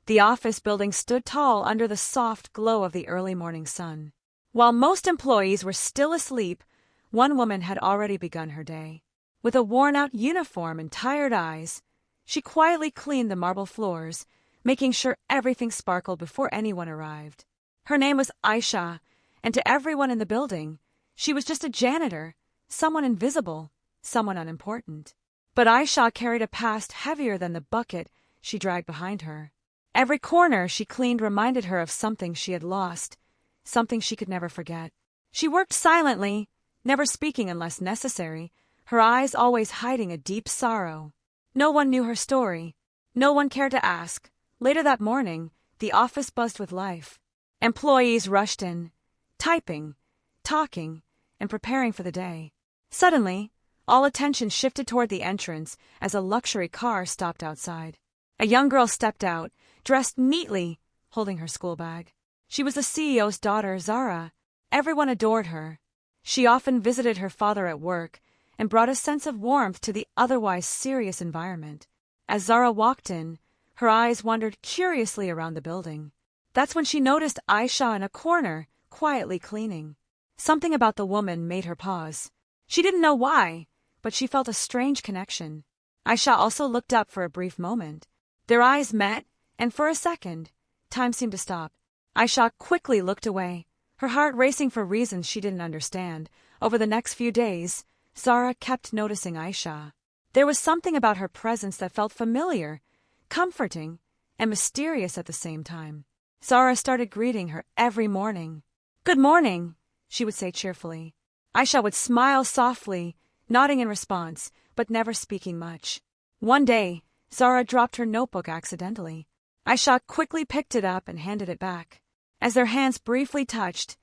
The office building stood tall under the soft glow of the early morning sun. While most employees were still asleep, one woman had already begun her day. With a worn-out uniform and tired eyes, she quietly cleaned the marble floors, making sure everything sparkled before anyone arrived. Her name was Aisha, and to everyone in the building, she was just a janitor, someone invisible, someone unimportant. But Aisha carried a past heavier than the bucket she dragged behind her. Every corner she cleaned reminded her of something she had lost, something she could never forget. She worked silently, never speaking unless necessary, her eyes always hiding a deep sorrow. No one knew her story. No one cared to ask. Later that morning, the office buzzed with life. Employees rushed in, typing, talking, and preparing for the day. Suddenly, all attention shifted toward the entrance as a luxury car stopped outside. A young girl stepped out, dressed neatly, holding her school bag. She was the CEO's daughter, Zara. Everyone adored her. She often visited her father at work and brought a sense of warmth to the otherwise serious environment. As Zara walked in, her eyes wandered curiously around the building. That's when she noticed Aisha in a corner, quietly cleaning. Something about the woman made her pause. She didn't know why, but she felt a strange connection. Aisha also looked up for a brief moment. Their eyes met, and for a second, time seemed to stop. Aisha quickly looked away, her heart racing for reasons she didn't understand. Over the next few days, Zara kept noticing Aisha. There was something about her presence that felt familiar, comforting, and mysterious at the same time. Zara started greeting her every morning. "Good morning," she would say cheerfully. Aisha would smile softly, nodding in response, but never speaking much. One day, Zara dropped her notebook accidentally. Aisha quickly picked it up and handed it back. As their hands briefly touched,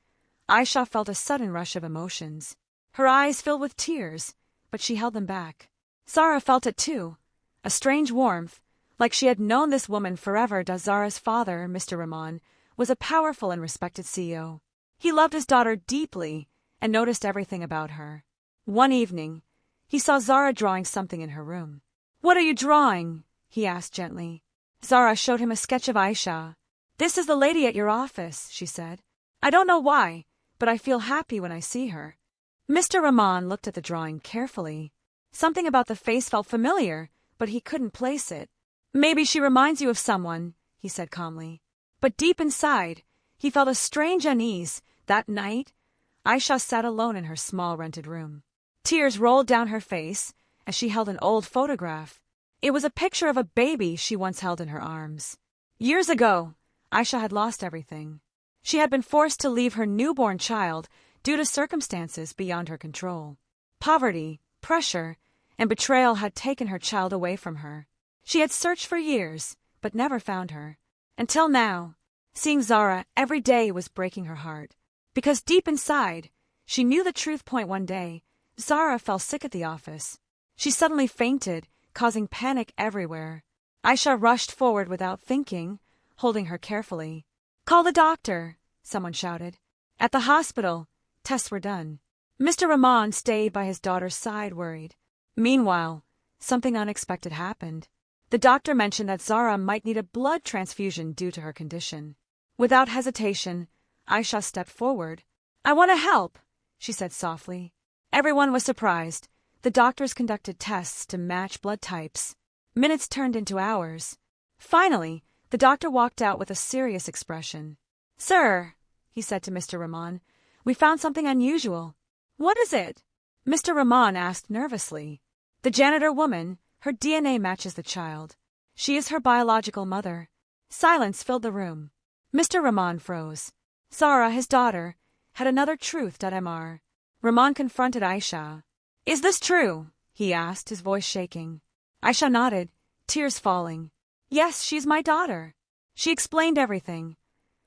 Aisha felt a sudden rush of emotions. Her eyes filled with tears, but she held them back. Zara felt it too, a strange warmth, like she had known this woman forever. Zara's father, Mr. Rahman, was a powerful and respected CEO. He loved his daughter deeply and noticed everything about her. One evening, he saw Zara drawing something in her room. "What are you drawing?" he asked gently. Zara showed him a sketch of Aisha. "This is the lady at your office," she said. "I don't know why, but I feel happy when I see her." Mr. Rahman looked at the drawing carefully. Something about the face felt familiar, but he couldn't place it. "Maybe she reminds you of someone," he said calmly. But deep inside, he felt a strange unease. That night, Aisha sat alone in her small rented room. Tears rolled down her face as she held an old photograph. It was a picture of a baby she once held in her arms. Years ago, Aisha had lost everything. She had been forced to leave her newborn child due to circumstances beyond her control. Poverty, pressure, and betrayal had taken her child away from her. She had searched for years, but never found her. Until now, seeing Zara every day was breaking her heart. Because deep inside, she knew the truth. One day, Zara fell sick at the office. She suddenly fainted, causing panic everywhere. Aisha rushed forward without thinking, holding her carefully. "Call the doctor," someone shouted. At the hospital, tests were done. Mr. Rahman stayed by his daughter's side, worried. Meanwhile, something unexpected happened. The doctor mentioned that Zara might need a blood transfusion due to her condition. Without hesitation, Aisha stepped forward. "I want to help," she said softly. Everyone was surprised. The doctors conducted tests to match blood types. Minutes turned into hours. Finally, the doctor walked out with a serious expression. "Sir," he said to Mr. Rahman, "we found something unusual." "What is it?" Mr. Rahman asked nervously. "The janitor woman, her DNA matches the child. She is her biological mother." Silence filled the room. Mr. Rahman froze. Zara, his daughter, had another truth.mr. Rahman confronted Aisha. "Is this true?" he asked, his voice shaking. Aisha nodded, tears falling. "Yes, she is my daughter." She explained everything.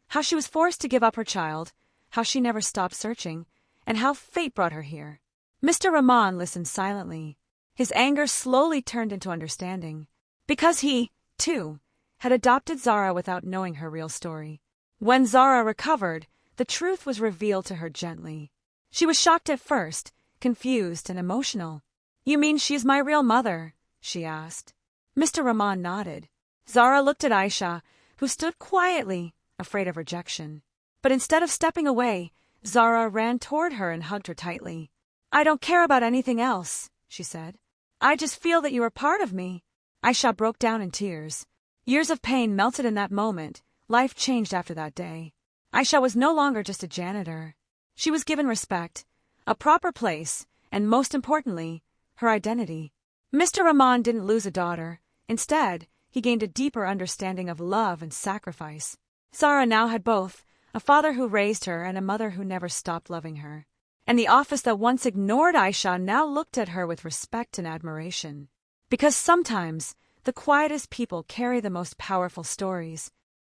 How she was forced to give up her child, how she never stopped searching, and how fate brought her here. Mr. Rahman listened silently. His anger slowly turned into understanding. Because he, too, had adopted Zara without knowing her real story. When Zara recovered, the truth was revealed to her gently. She was shocked at first, confused and emotional. "You mean she's my real mother?" she asked. Mr. Rahman nodded. Zara looked at Aisha, who stood quietly, afraid of rejection. But instead of stepping away, Zara ran toward her and hugged her tightly. "I don't care about anything else," she said. "I just feel that you are part of me." Aisha broke down in tears. Years of pain melted in that moment. Life changed after that day. Aisha was no longer just a janitor. She was given respect, a proper place, and most importantly, her identity. Mr. Rahman didn't lose a daughter. Instead, he gained a deeper understanding of love and sacrifice. Zara now had both, a father who raised her and a mother who never stopped loving her. And the office that once ignored Aisha now looked at her with respect and admiration. Because sometimes, the quietest people carry the most powerful stories.